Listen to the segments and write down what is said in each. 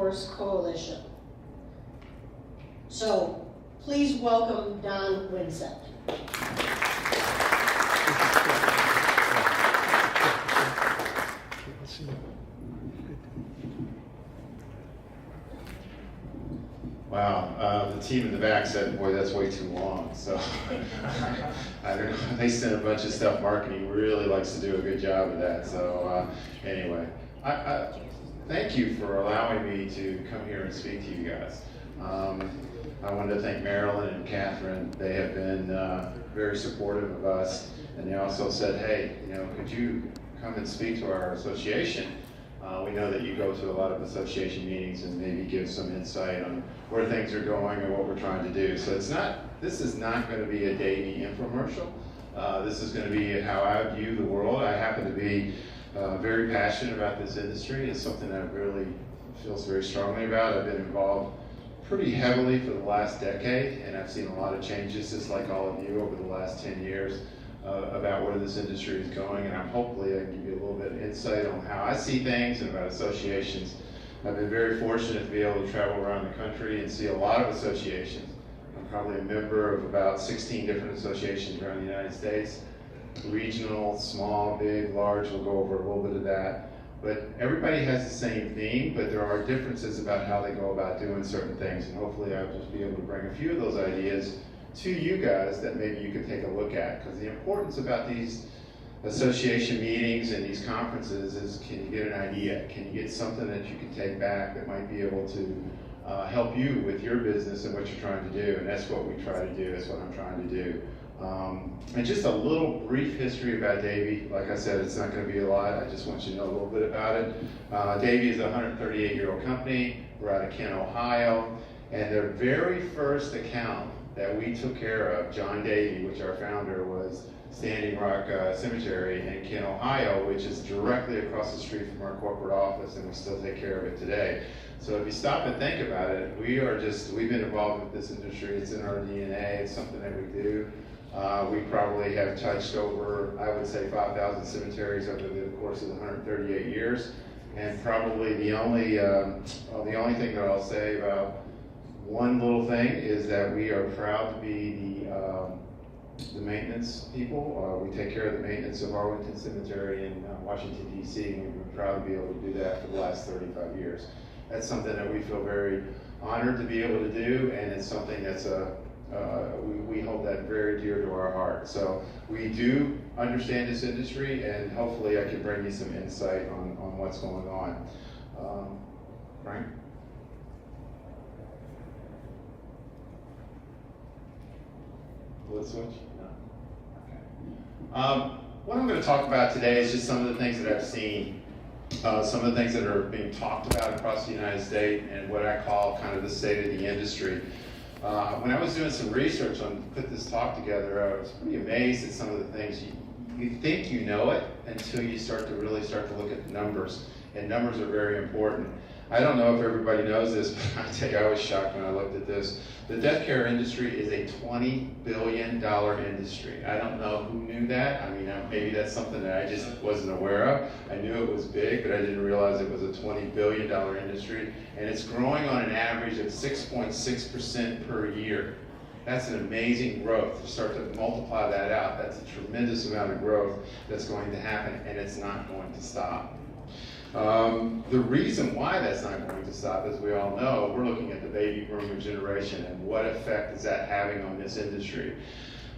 Workforce Coalition. So please welcome Don Winsett. Wow, the team in the back said, boy, that's way too long. So I don't know, they sent a bunch of stuff. Marketing really likes to do a good job of that. So anyway, I thank you for allowing me to come here and speak to you guys. I wanted to thank Marilyn and Catherine. They have been very supportive of us. And they also said, hey, could you come and speak to our association? We know that you go to a lot of association meetings and maybe give some insight on where things are going and what we're trying to do. So this is not going to be a Davey infomercial. This is going to be how I view the world. I happen to be very passionate about this industry. It's something that I really feel very strongly about. I've been involved pretty heavily for the last decade, and I've seen a lot of changes, just like all of you, over the last 10 years. About where this industry is going, and hopefully I can give you a little bit of insight on how I see things and about associations. I've been very fortunate to be able to travel around the country and see a lot of associations. I'm probably a member of about 16 different associations around the United States. Regional, small, big, large, we'll go over a little bit of that. But everybody has the same theme, but there are differences about how they go about doing certain things, and hopefully I'll just be able to bring a few of those ideas to you guys that maybe you could take a look at. Because the importance about these association meetings and these conferences is, can you get an idea? Can you get something that you can take back that might be able to help you with your business and what you're trying to do? And that's what we try to do, that's what I'm trying to do. And just a little brief history about Davey. Like I said, it's not going to be a lot. I just want you to know a little bit about it. Davey is a 138-year-old company. We're out of Kent, Ohio. And their very first account that we took care of, John Davey, which our founder, was Standing Rock Cemetery in Kent, Ohio, which is directly across the street from our corporate office, and we still take care of it today. So if you stop and think about it, we've been involved with this industry. It's in our DNA. It's something that we do. We probably have touched over, I would say, 5,000 cemeteries over the course of the 138 years. And probably the only thing that I'll say about one little thing is that we are proud to be the maintenance people. We take care of the maintenance of Arlington Cemetery in Washington, D.C., and we've been proud to be able to do that for the last 35 years. That's something that we feel very honored to be able to do, and it's something that's we hold that very dear to our heart. So we do understand this industry, and hopefully I can bring you some insight on what's going on. Frank? Will it switch? No. Okay. What I'm going to talk about today is just some of the things that I've seen, some of the things that are being talked about across the United States, and what I call kind of the state of the industry. When I was doing some research on put this talk together, I was pretty amazed at some of the things. You think you know it until you really start to look at the numbers, and numbers are very important. I don't know if everybody knows this, but I tell you, I was shocked when I looked at this. The death care industry is a $20 billion industry. I don't know who knew that. I mean, maybe that's something that I just wasn't aware of. I knew it was big, but I didn't realize it was a $20 billion industry. And it's growing on an average of 6.6% per year. That's an amazing growth. To start to multiply that out, that's a tremendous amount of growth that's going to happen, and it's not going to stop. The reason why that's not going to stop, as we all know, we're looking at the baby boomer generation and what effect is that having on this industry.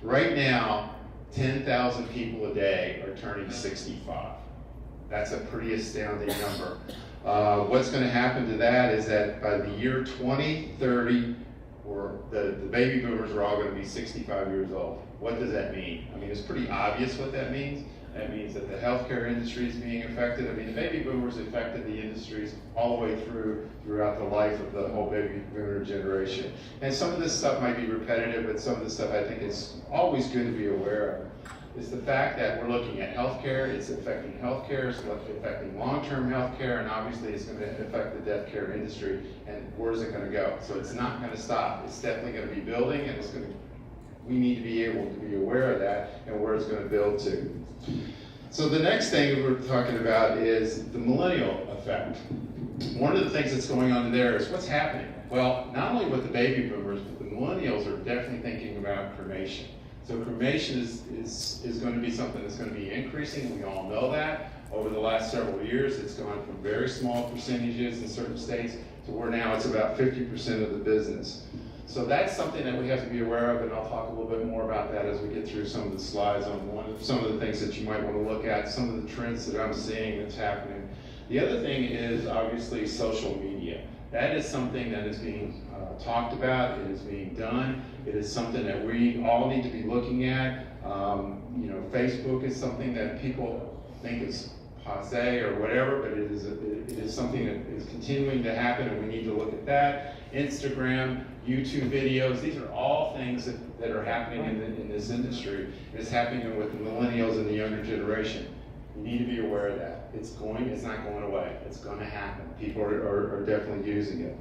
Right now, 10,000 people a day are turning 65. That's a pretty astounding number. What's going to happen to that is that by the year 2030, the baby boomers are all going to be 65 years old. What does that mean? I mean, it's pretty obvious what that means. That means that the healthcare industry is being affected. I mean, the baby boomers affected the industries all the way throughout the life of the whole baby boomer generation. And some of this stuff might be repetitive, but some of this stuff I think is always good to be aware of. Is the fact that we're looking at healthcare, it's affecting healthcare, it's affecting long-term healthcare, and obviously it's going to affect the death care industry. And where's it going to go? So it's not going to stop. It's definitely going to be building, and we need to be able to be aware of that and where it's going to build to. So the next thing we're talking about is the millennial effect. one of the things that's going on there is what's happening. Well, not only with the baby boomers, but the millennials are definitely thinking about cremation. So cremation is going to be something that's going to be increasing. We all know that. Over the last several years, it's gone from very small percentages in certain states to where now it's about 50% of the business. So that's something that we have to be aware of, and I'll talk a little bit more about that as we get through some of the slides on some of the things that you might want to look at, some of the trends that I'm seeing that's happening. The other thing is obviously social media. That is something that is being talked about, it is being done, it is something that we all need to be looking at. Facebook is something that people think is passé or whatever, but it is something that is continuing to happen, and we need to look at that. Instagram, YouTube videos, these are all things that are happening in this industry. It's happening with the millennials and the younger generation. You need to be aware of that. It's not going away. It's going to happen. People are definitely using it.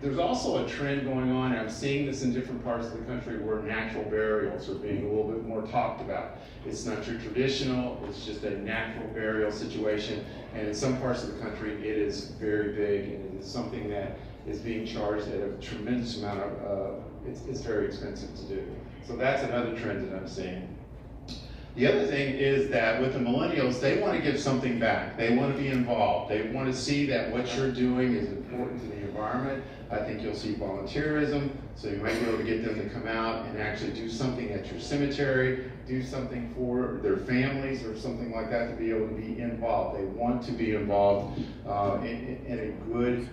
There's also a trend going on, and I'm seeing this in different parts of the country, where natural burials are being a little bit more talked about. It's not your traditional, it's just a natural burial situation, and in some parts of the country it is very big, and it is something that is being charged at a tremendous amount of, it's very expensive to do. So that's another trend that I'm seeing. The other thing is that with the millennials, they want to give something back. They want to be involved. They want to see that what you're doing is important to the environment. I think you'll see volunteerism, so you might be able to get them to come out and actually do something at your cemetery, do something for their families or something like that, to be able to be involved. They want to be involved in a good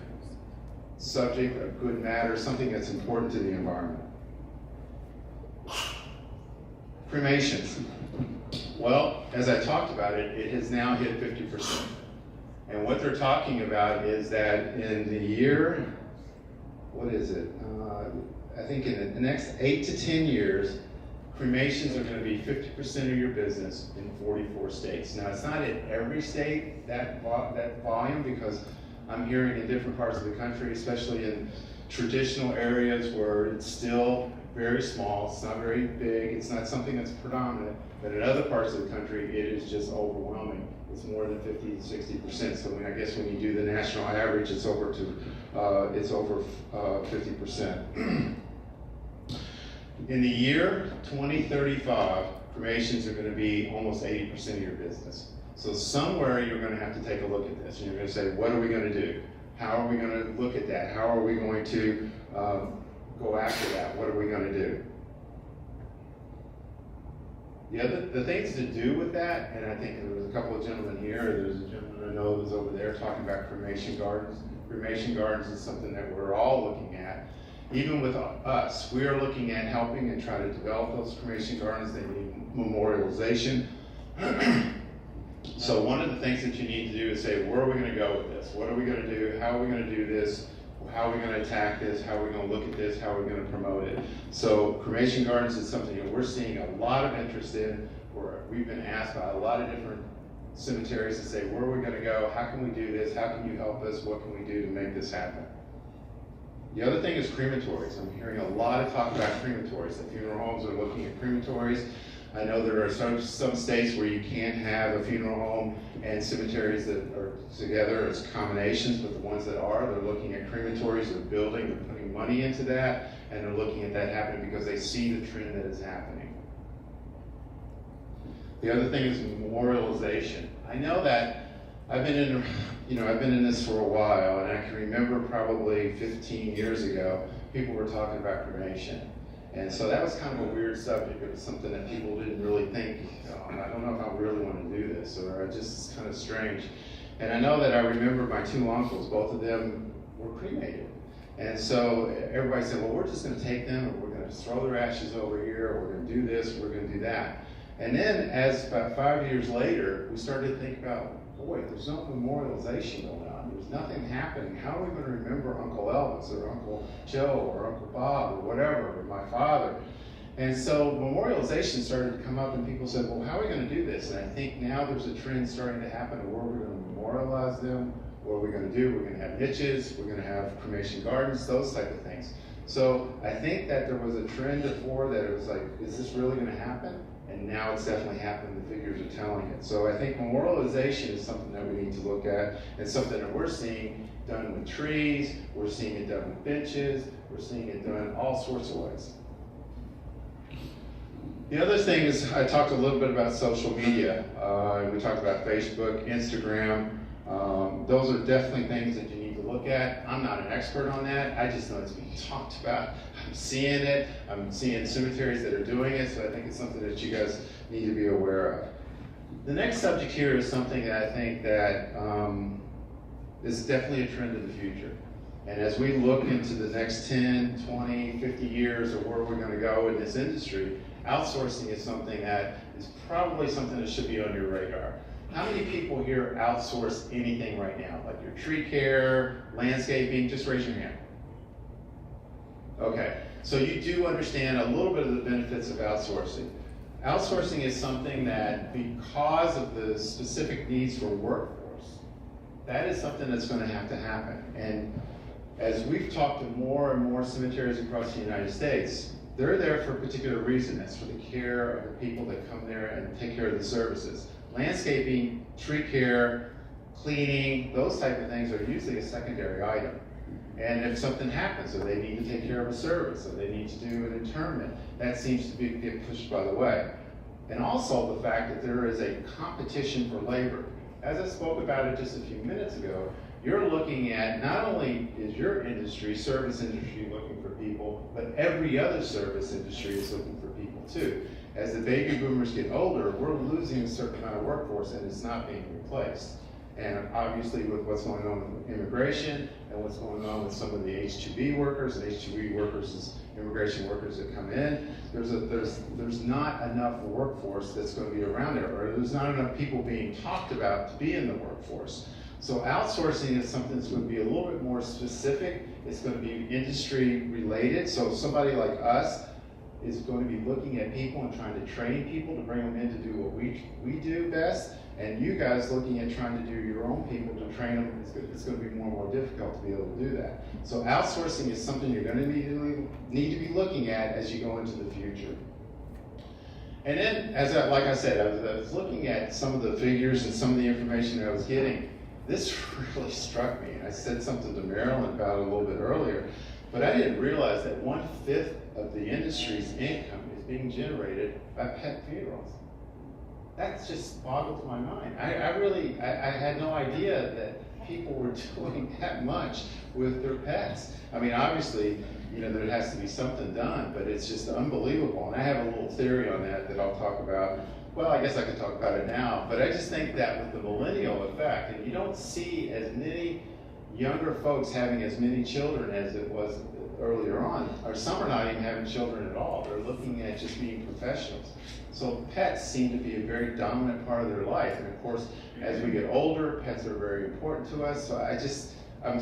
subject, a good matter, something that's important to the environment. Cremations. Well, as I talked about it, it has now hit 50%. And what they're talking about is that in the year, what is it? I think in the next 8 to 10 years, cremations are going to be 50% of your business in 44 states. Now, it's not in every state that volume, because I'm hearing in different parts of the country, especially in traditional areas where it's still very small, it's not very big, it's not something that's predominant, but in other parts of the country, it is just overwhelming. It's more than 50 to 60%. So I guess when you do the national average, it's over 50%. In the year 2035, cremations are going to be almost 80% of your business. So somewhere you're going to have to take a look at this, and you're going to say, what are we going to do? How are we going to look at that? How are we going to go after that? What are we going to do? The things to do with that, and I think there was a couple of gentlemen here, there's a gentleman I know who's over there talking about cremation gardens. Cremation gardens is something that we're all looking at. Even with us, we are looking at helping and trying to develop those cremation gardens. They need memorialization. So one of the things that you need to do is say, where are we going to go with this? What are we going to do? How are we going to do this? How are we going to attack this? How are we going to look at this? How are we going to promote it? So cremation gardens is something that we're seeing a lot of interest in. We've been asked by a lot of different cemeteries to say, where are we going to go? How can we do this? How can you help us? What can we do to make this happen? The other thing is crematories. I'm hearing a lot of talk about crematories. The funeral homes are looking at crematories. I know there are some states where you can't have a funeral home and cemeteries that are together as combinations, but the ones that are, they're looking at crematories, they're building, they're putting money into that, and they're looking at that happening because they see the trend that is happening. The other thing is memorialization. I know that I've been in this for a while, and I can remember probably 15 years ago, people were talking about cremation. And so that was kind of a weird subject. It was something that people didn't really think, I don't know if I really want to do this, or it's just kind of strange. And I know that I remember my two uncles, both of them were cremated. And so everybody said, well, we're just going to take them, and we're going to throw their ashes over here, or we're going to do this, we're going to do that. And then as about 5 years later, we started to think about, boy, there's no memorialization going on. There's nothing happening. How are we going to remember Uncle Elvis or Uncle Joe or Uncle Bob or whatever, or my father? And so memorialization started to come up, and people said, well, how are we going to do this? And I think now there's a trend starting to happen of where we're going to memorialize them, what are we going to do? We're going to have niches, we're going to have cremation gardens, those type of things. So I think that there was a trend before that it was like, is this really going to happen? And and now it's definitely happening. The figures are telling it. So I think memorialization is something that we need to look at, and something that we're seeing done with trees, we're seeing it done with benches, we're seeing it done all sorts of ways. The other thing is, I talked a little bit about social media. We talked about Facebook, Instagram. Those are definitely things that you need to look at. I'm not an expert on that. I just know it's being talked about. I'm seeing it. I'm seeing cemeteries that are doing it, so I think it's something that you guys need to be aware of. The next subject here is something that I think that is definitely a trend of the future. And as we look into the next 10, 20, 50 years of where we're going to go in this industry, outsourcing is something that is probably something that should be on your radar. How many people here outsource anything right now? Like your tree care, landscaping, just raise your hand. Okay, so you do understand a little bit of the benefits of outsourcing. Outsourcing is something that, because of the specific needs for workforce, that is something that's going to happen. And as we've talked to more and more cemeteries across the United States, they're there for a particular reason. That's for the care of the people that come there and take care of the services. Landscaping, tree care, cleaning, those type of things are usually a secondary item. And if something happens, or they need to take care of a service, or they need to do an interment, that seems to get pushed by the way. And also the fact that there is a competition for labor. As I spoke about it just a few minutes ago, you're looking at, not only is your industry, service industry, looking for people, but every other service industry is looking for people too. As the baby boomers get older, we're losing a certain amount of workforce, and it's not being replaced. And obviously with what's going on with immigration and what's going on with some of the H-2B workers, and H-2B workers is immigration workers that come in, there's not enough workforce that's going to be around there, or there's not enough people being talked about to be in the workforce. So outsourcing is something that's going to be a little bit more specific. It's going to be industry related. So somebody like us is going to be looking at people and trying to train people to bring them in to do what we do best. And you guys looking at trying to do your own people to train them, it's going to be more and more difficult to be able to do that. So outsourcing is something you're going to need to be looking at as you go into the future. And then, like I said, I was looking at some of the figures and some of the information that I was getting. This really struck me. I said something to Marilyn about it a little bit earlier, but I didn't realize that 1/5 of the industry's income is being generated by pet funerals. That just boggles my mind. I had no idea that people were doing that much with their pets. I mean, obviously, there has to be something done, but it's just unbelievable. And I have a little theory on that I'll talk about. Well, I guess I could talk about it now, but I just think that with the millennial effect, and you don't see as many younger folks having as many children as it was earlier on, or some are not even having children at all. They're looking at just being professionals. So pets seem to be a very dominant part of their life. And of course, as we get older, pets are very important to us. So I'm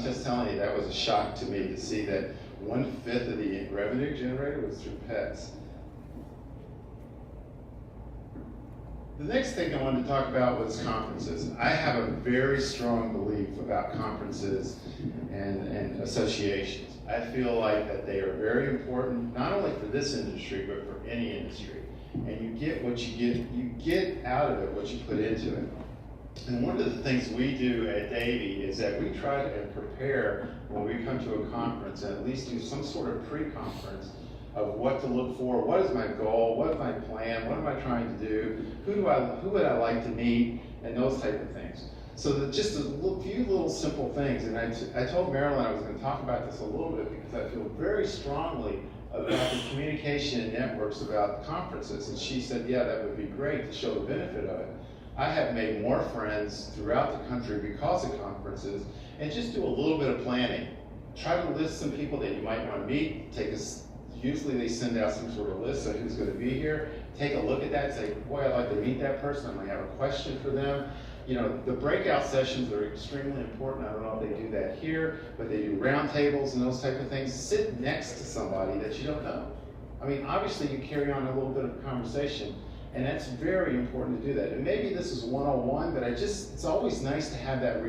just telling you, that was a shock to me to see that 1/5 of the revenue generated was through pets. The next thing I wanted to talk about was conferences. I have a very strong belief about conferences and associations. I feel like that they are very important, not only for this industry, but for any industry. And you get what you get out of it, what you put into it. And one of the things we do at Davey is that we try to prepare when we come to a conference, and at least do some sort of pre-conference of what to look for, what is my goal, what is my plan, what am I trying to do, who would I like to meet, and those type of things. So just a few little simple things, and I told Marilyn I was going to talk about this a little bit because I feel very strongly about the communication and networks about conferences, and she said, yeah, that would be great to show the benefit of it. I have made more friends throughout the country because of conferences, and just do a little bit of planning. Try to list some people that you might want to meet, usually they send out some sort of list of who's going to be here. Take a look at that and say, boy, I'd like to meet that person. I might have a question for them. The breakout sessions are extremely important. I don't know if they do that here, but they do roundtables and those type of things. Sit next to somebody that you don't know. I mean, obviously you carry on a little bit of a conversation, and that's very important to do that. And maybe this is 101, but it's always nice to have that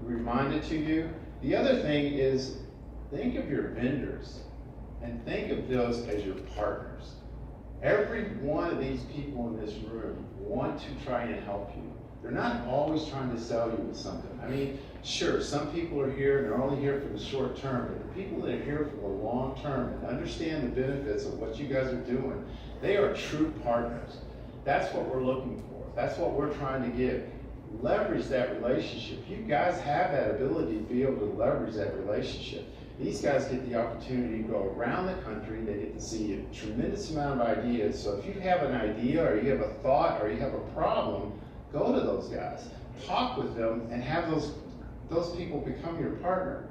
reminded to you. The other thing is, think of your vendors and think of those as your partners. Every one of these people in this room want to try and help you. They're not always trying to sell you with something. I mean, sure, some people are here and they're only here for the short term, but the people that are here for the long term and understand the benefits of what you guys are doing, they are true partners. That's what we're looking for. That's what we're trying to give. Leverage that relationship. You guys have that ability to be able to leverage that relationship. These guys get the opportunity to go around the country. They get to see a tremendous amount of ideas. So if you have an idea or you have a thought or you have a problem, go to those guys, talk with them, and have those people become your partner.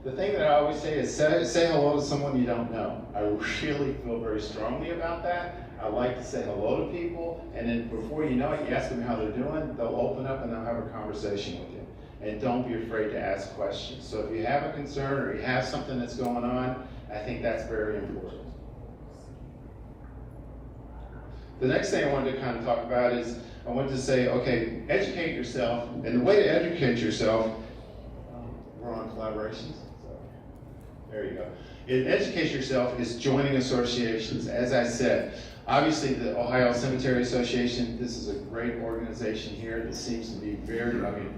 The thing that I always say is say hello to someone you don't know. I really feel very strongly about that. I like to say hello to people, and then before you know it, you ask them how they're doing, they'll open up and they'll have a conversation with you. And don't be afraid to ask questions. So if you have a concern or you have something that's going on, I think that's very important. The next thing I wanted to kind of talk about is I wanted to say, okay, educate yourself. And the way to educate yourself, we're on collaborations. So there you go. Educate yourself is joining associations. As I said, obviously the Ohio Cemetery Association, this is a great organization here that seems to be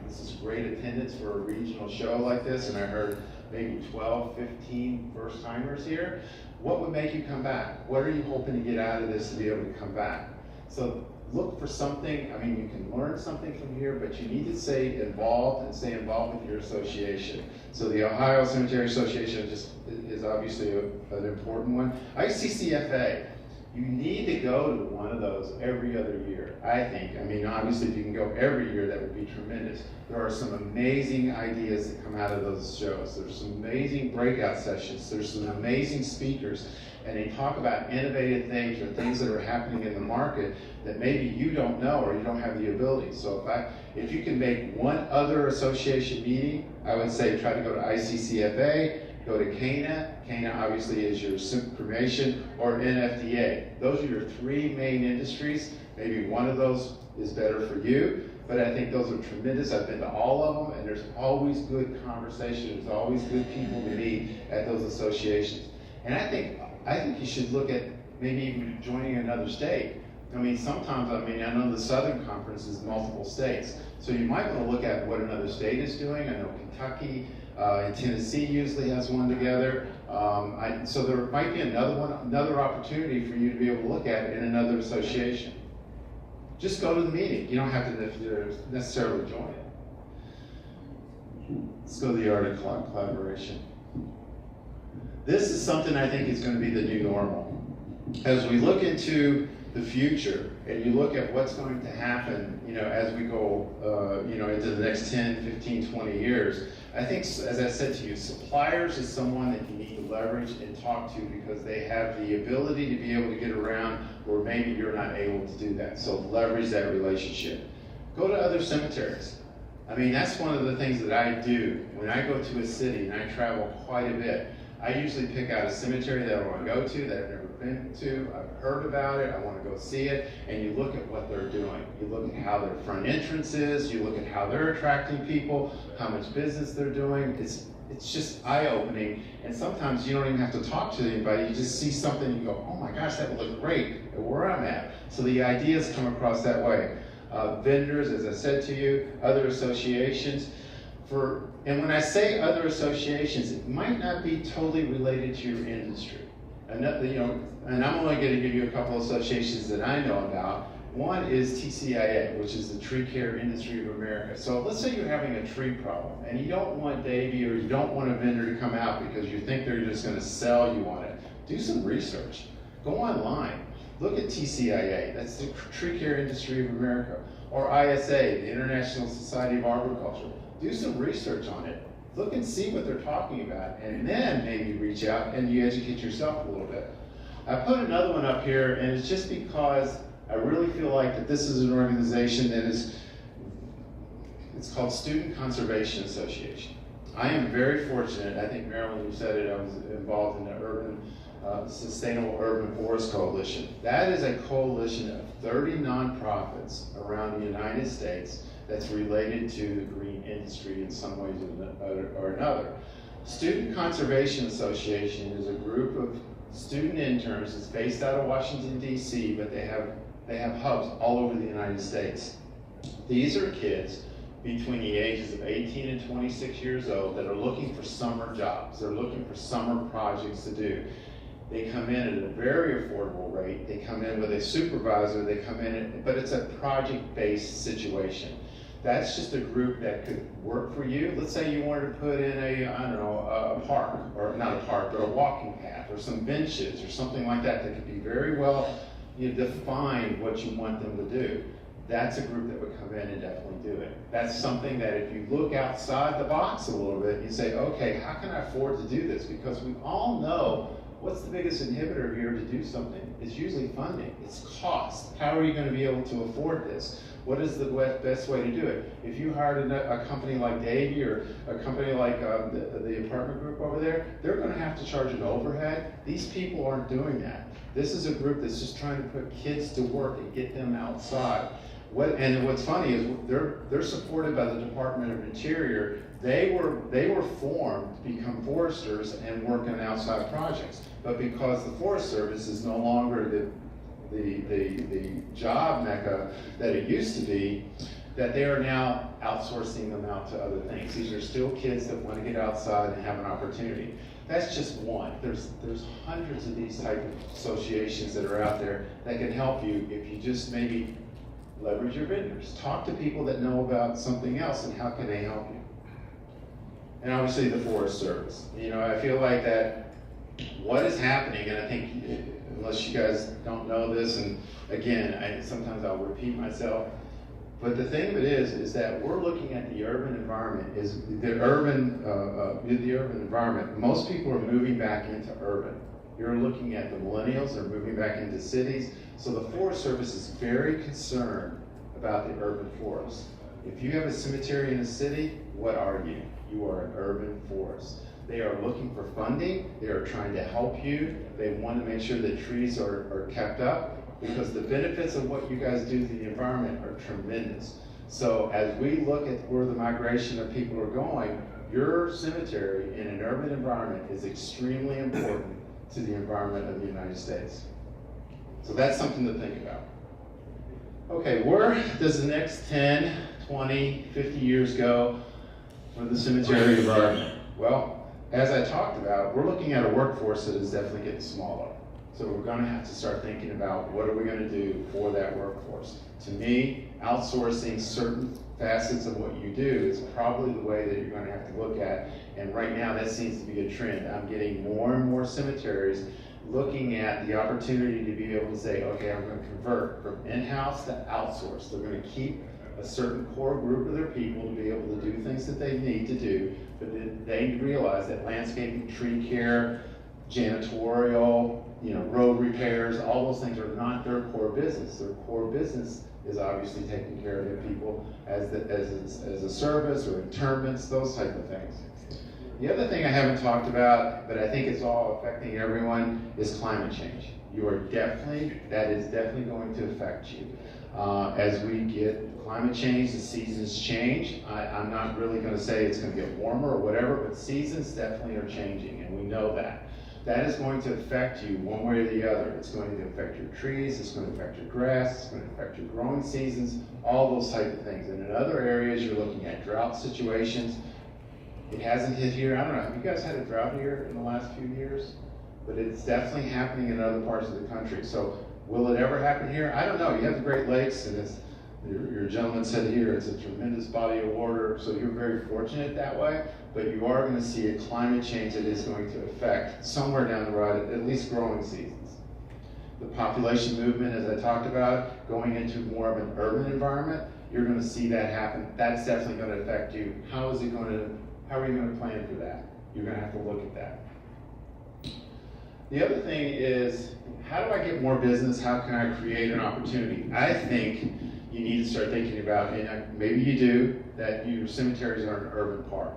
this is great attendance for a regional show like this, and I heard maybe 12, 15 first timers here. What would make you come back? What are you hoping to get out of this to be able to come back? So look for something. I mean, you can learn something from here, but you need to stay involved with your association. So the Ohio Cemetery Association is obviously an important one. ICCFA, you need to go to one of those every other year, I think. I mean, obviously, if you can go every year, that would be tremendous. There are some amazing ideas that come out of those shows. There's some amazing breakout sessions. There's some amazing speakers. And they talk about innovative things or things that are happening in the market that maybe you don't know or you don't have the ability. So if you can make one other association meeting, I would say try to go to ICCFA, go to CANA. CANA obviously is your cremation, or NFDA. Those are your three main industries. Maybe one of those is better for you, but I think those are tremendous. I've been to all of them, and there's always good conversation. There's always good people to meet at those associations. And I think you should look at maybe even joining another state. I mean, sometimes, I know the Southern Conference is multiple states, so you might want to look at what another state is doing. I know Kentucky and Tennessee usually has one together. So there might be another opportunity for you to be able to look at it in another association. Just go to the meeting. You don't have to necessarily join it. Let's go to the art of collaboration. This is something I think is going to be the new normal. As we look into the future and you look at what's going to happen, as we go, into the next 10, 15, 20 years, I think, as I said to you, suppliers is someone that you need to leverage and talk to because they have the ability to be able to get around where maybe you're not able to do that. So leverage that relationship. Go to other cemeteries. I mean, that's one of the things that I do. When I go to a city, and I travel quite a bit, I usually pick out a cemetery that I want to go to, that I've never been to, I've heard about it, I want to go see it, and you look at what they're doing. You look at how their front entrance is, you look at how they're attracting people, how much business they're doing. It's just eye-opening, and sometimes you don't even have to talk to anybody, you just see something and you go, oh my gosh, that would look great at where I'm at. So the ideas come across that way. Vendors, as I said to you, other associations. And when I say other associations, it might not be totally related to your industry. And I'm only going to give you a couple of associations that I know about. One is TCIA, which is the Tree Care Industry of America. So let's say you're having a tree problem, and you don't want Davey or you don't want a vendor to come out because you think they're just going to sell you on it. Do some research. Go online. Look at TCIA, that's the Tree Care Industry of America. Or ISA, the International Society of Arboriculture. Do some research on it. Look and see what they're talking about, and then maybe reach out and you educate yourself a little bit. I put another one up here, and it's just because I really feel like that this is an organization that it's called Student Conservation Association. I am very fortunate, I think Marilyn, you said it, I was involved in the Sustainable Urban Forest Coalition. That is a coalition of 30 nonprofits around the United States that's related to the green industry in some ways or another. Student Conservation Association is a group student interns. It's based out of Washington, D.C., but they have hubs all over the United States. These are kids between the ages of 18 and 26 years old that are looking for summer jobs. They're looking for summer projects to do. They come in at a very affordable rate. They come in with a supervisor. They come in, but it's a project-based situation. That's just a group that could work for you. Let's say you wanted to put in a park, or not a park, but a walking path, or some benches, or something like that that could be very well defined what you want them to do. That's a group that would come in and definitely do it. That's something that if you look outside the box a little bit, you say, okay, how can I afford to do this? Because we all know what's the biggest inhibitor here to do something? It's usually funding, it's cost. How are you going to be able to afford this? What is the best way to do it? If you hired a company like Davey or a company like the apartment group over there, they're going to have to charge an overhead. These people aren't doing that. This is a group that's just trying to put kids to work and get them outside. And what's funny is they're supported by the Department of Interior. They were formed to become foresters and work on outside projects. But because the Forest Service is no longer the job mecca that it used to be, that they are now outsourcing them out to other things. These are still kids that want to get outside and have an opportunity. That's just one. There's hundreds of these type of associations that are out there that can help you if you just maybe leverage your vendors. Talk to people that know about something else and how can they help you. And obviously the Forest Service. I feel like that what is happening, and I think unless you guys don't know this, and again, sometimes I'll repeat myself, but the thing of it is that we're looking at the urban environment. The urban environment. Most people are moving back into urban. You're looking at the millennials, they're moving back into cities. So the Forest Service is very concerned about the urban forest. If you have a cemetery in a city, what are you? You are an urban forest. They are looking for funding. They are trying to help you. They want to make sure that trees are kept up because the benefits of what you guys do to the environment are tremendous. So as we look at where the migration of people are going, your cemetery in an urban environment is extremely important to the environment of the United States. So that's something to think about. Okay, where does the next 10, 20, 50 years go for the cemetery environment? Well, as I talked about, we're looking at a workforce that is definitely getting smaller. So we're going to have to start thinking about what are we going to do for that workforce. To me, outsourcing certain facets of what you do is probably the way that you're going to have to look at. And right now, that seems to be a trend. I'm getting more and more cemeteries looking at the opportunity to be able to say, okay, I'm going to convert from in-house to outsource. They're going to keep a certain core group of their people to be able to do things that they need to do, but then they realize that landscaping, tree care, janitorial, road repairs, all those things are not their core business. Their core business is obviously taking care of their people as a service or interments, those type of things. The other thing I haven't talked about, but I think it's all affecting everyone, is climate change. That is definitely going to affect you. As we get climate change, the seasons change. I'm not really going to say it's going to get warmer or whatever, but seasons definitely are changing, and we know that. That is going to affect you one way or the other. It's going to affect your trees, it's going to affect your grass, it's going to affect your growing seasons, all those type of things. And in other areas, you're looking at drought situations. It hasn't hit here. I don't know, have you guys had a drought here in the last few years? But it's definitely happening in other parts of the country. So will it ever happen here? I don't know. You have the Great Lakes, and your gentleman said here, it's a tremendous body of water, so you're very fortunate that way, but you are going to see a climate change that is going to affect somewhere down the road, at least growing seasons. The population movement, as I talked about, going into more of an urban environment, you're going to see that happen. That's definitely going to affect you. How are you going to plan for that? You're going to have to look at that. The other thing is, how do I get more business? How can I create an opportunity? I think you need to start thinking about, and maybe you do, that your cemeteries are an urban park.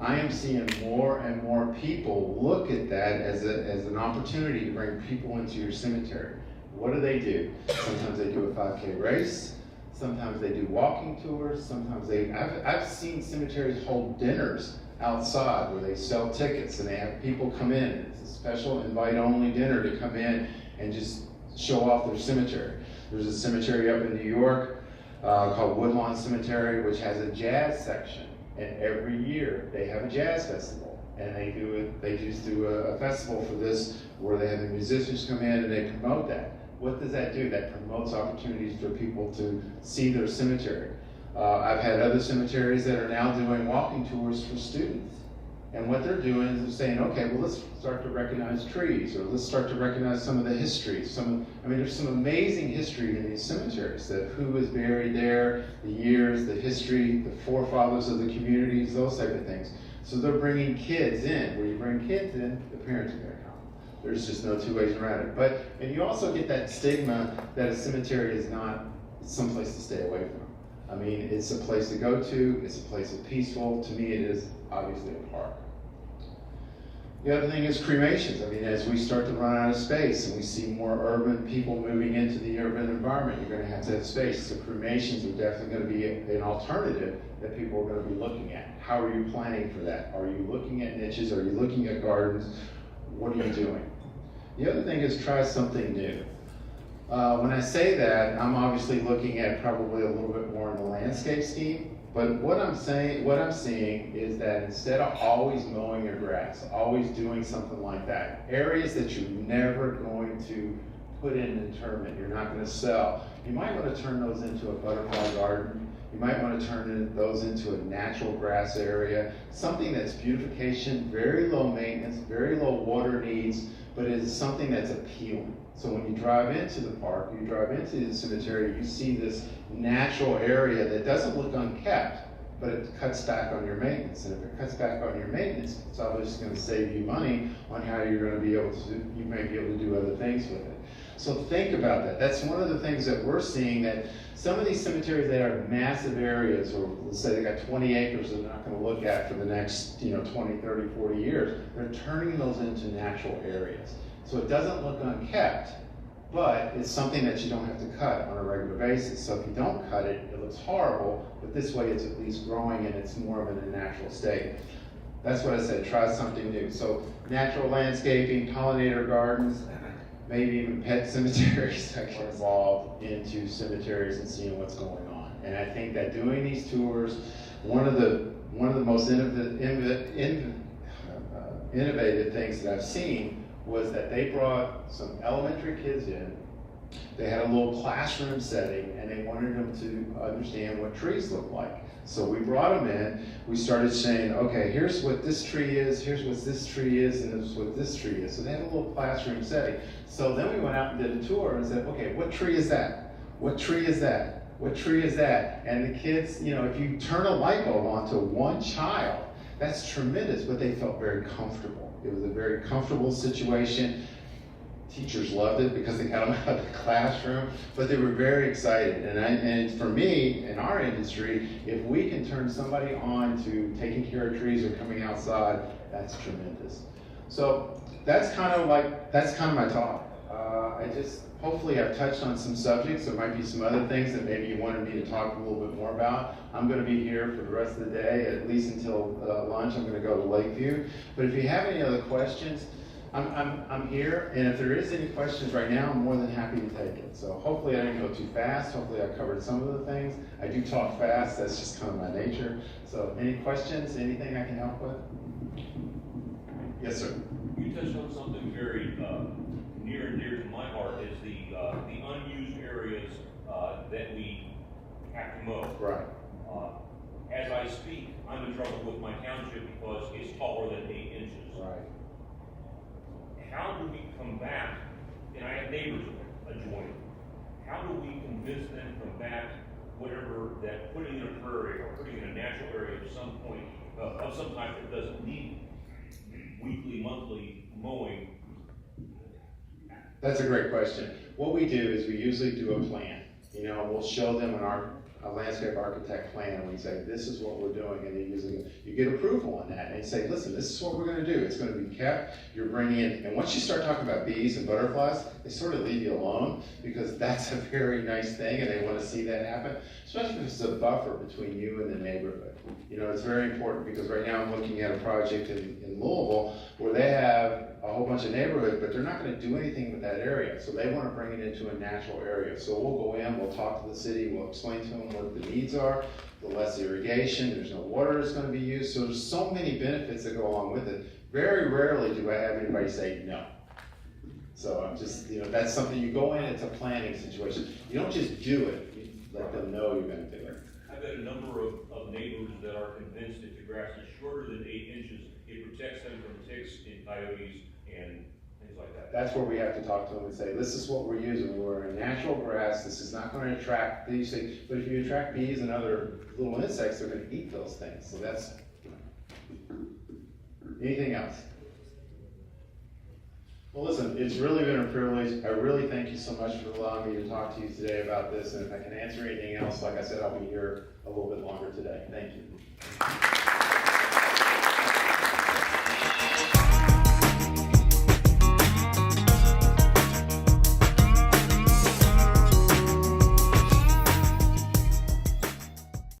I am seeing more and more people look at that as an opportunity to bring people into your cemetery. What do? Sometimes they do a 5K race. Sometimes they do walking tours. Sometimes I've seen cemeteries hold dinners outside where they sell tickets and they have people come in. It's a special invite-only dinner to come in and just show off their cemetery. There's a cemetery up in New York called Woodlawn Cemetery, which has a jazz section. And every year they have a jazz festival. And they just do a festival for this where they have the musicians come in and they promote that. What does that do? That promotes opportunities for people to see their cemetery. I've had other cemeteries that are now doing walking tours for students. And what they're doing is they're saying, okay, well, let's start to recognize trees, or let's start to recognize some of the history. There's some amazing history in these cemeteries, that who was buried there, the years, the history, the forefathers of the communities, those type of things. So they're bringing kids in. Where you bring kids in, the parents are going to come. There's just no two ways around it. And you also get that stigma that a cemetery is not someplace to stay away from. I mean, it's a place to go to, it's a place of peaceful. To me, it is obviously a park. The other thing is cremations. I mean, as we start to run out of space and we see more urban people moving into the urban environment, you're going to have space. So cremations are definitely going to be an alternative that people are going to be looking at. How are you planning for that? Are you looking at niches? Are you looking at gardens? What are you doing? The other thing is try something new. When I say that, I'm obviously looking at probably a little bit more in the landscape scheme. But what I'm seeing is that instead of always mowing your grass, always doing something like that, areas that you're never going to put in an interment, you're not going to sell, you might want to turn those into a butterfly garden. You might want to turn those into a natural grass area, something that's beautification, very low maintenance, very low water needs, but it is something that's appealing. So when you drive into the park, you drive into the cemetery, you see this natural area that doesn't look unkept, but it cuts back on your maintenance. And if it cuts back on your maintenance, it's obviously going to save you money on how you're going to be able to, you may be able to do other things with it. So think about that. That's one of the things that we're seeing, that some of these cemeteries that are massive areas, or let's say they got 20 acres that they're not going to look at for the next 20, 30, 40 years, they're turning those into natural areas. So it doesn't look unkept, but it's something that you don't have to cut on a regular basis. So if you don't cut it, it looks horrible, but this way it's at least growing and it's more of in a natural state. That's what I said, try something new. So natural landscaping, pollinator gardens, maybe even pet cemeteries that get involved into cemeteries and seeing what's going on. And I think that doing these tours, one of the most innovative things that I've seen was that they brought some elementary kids in. They had a little classroom setting, and they wanted them to understand what trees look like. So we brought them in, we started saying, okay, here's what this tree is, here's what this tree is, and this is what this tree is. So they had a little classroom setting. So then we went out and did a tour and said, okay, what tree is that? What tree is that? What tree is that? And the kids, if you turn a light bulb onto one child, that's tremendous, but they felt very comfortable. It was a very comfortable situation. Teachers loved it because they got them out of the classroom, but they were very excited. And for me, in our industry, if we can turn somebody on to taking care of trees or coming outside, that's tremendous. So that's kind of my talk. Hopefully I've touched on some subjects. There might be some other things that maybe you wanted me to talk a little bit more about. I'm going to be here for the rest of the day, at least until lunch. I'm going to go to Lakeview. But if you have any other questions, I'm here, and if there is any questions right now, I'm more than happy to take it. So hopefully I didn't go too fast. Hopefully I covered some of the things. I do talk fast. That's just kind of my nature. So any questions? Anything I can help with? Yes, sir. You touched on something very near and dear to my heart, is the unused areas that we have to mow. Right. As I speak, I'm in trouble with my township because it's taller than 8 inches. Right. How do we combat, and I have neighbors adjoining, how do we convince them to combat whatever, that putting in a prairie or putting in a natural area at some point of some type that doesn't need weekly, monthly mowing? That's a great question. What we do is we usually do a plan. We'll show them in our a landscape architect plan, and we say, this is what we're doing, and you get approval on that, and you say, listen, this is what we're gonna do, it's gonna be kept, you're bringing in, and once you start talking about bees and butterflies, they sort of leave you alone, because that's a very nice thing, and they wanna see that happen, especially if it's a buffer between you and the neighborhood. You know, it's very important, because right now I'm looking at a project in Louisville, where they have a whole bunch of neighborhoods, but they're not gonna do anything with that area, so they wanna bring it into a natural area. So we'll go in, we'll talk to the city, we'll explain to them what the needs are, the less irrigation, there's no water that's gonna be used, so there's so many benefits that go along with it. Very rarely do I have anybody say no. So I'm just, you know, that's something you go in, it's a planning situation. You don't just do it, you let them know you're gonna do it. I've got a number of neighbors that are convinced if the grass is shorter than 8 inches, it protects them from ticks and coyotes and things like that. That's where we have to talk to them and say, this is what we're using. We're in natural grass. This is not going to attract these things. But if you attract bees and other little insects, they're going to eat those things. So that's, anything else? Well, listen, it's really been a privilege. I really thank you so much for allowing me to talk to you today about this. And if I can answer anything else, like I said, I'll be here a little bit longer today. Thank you.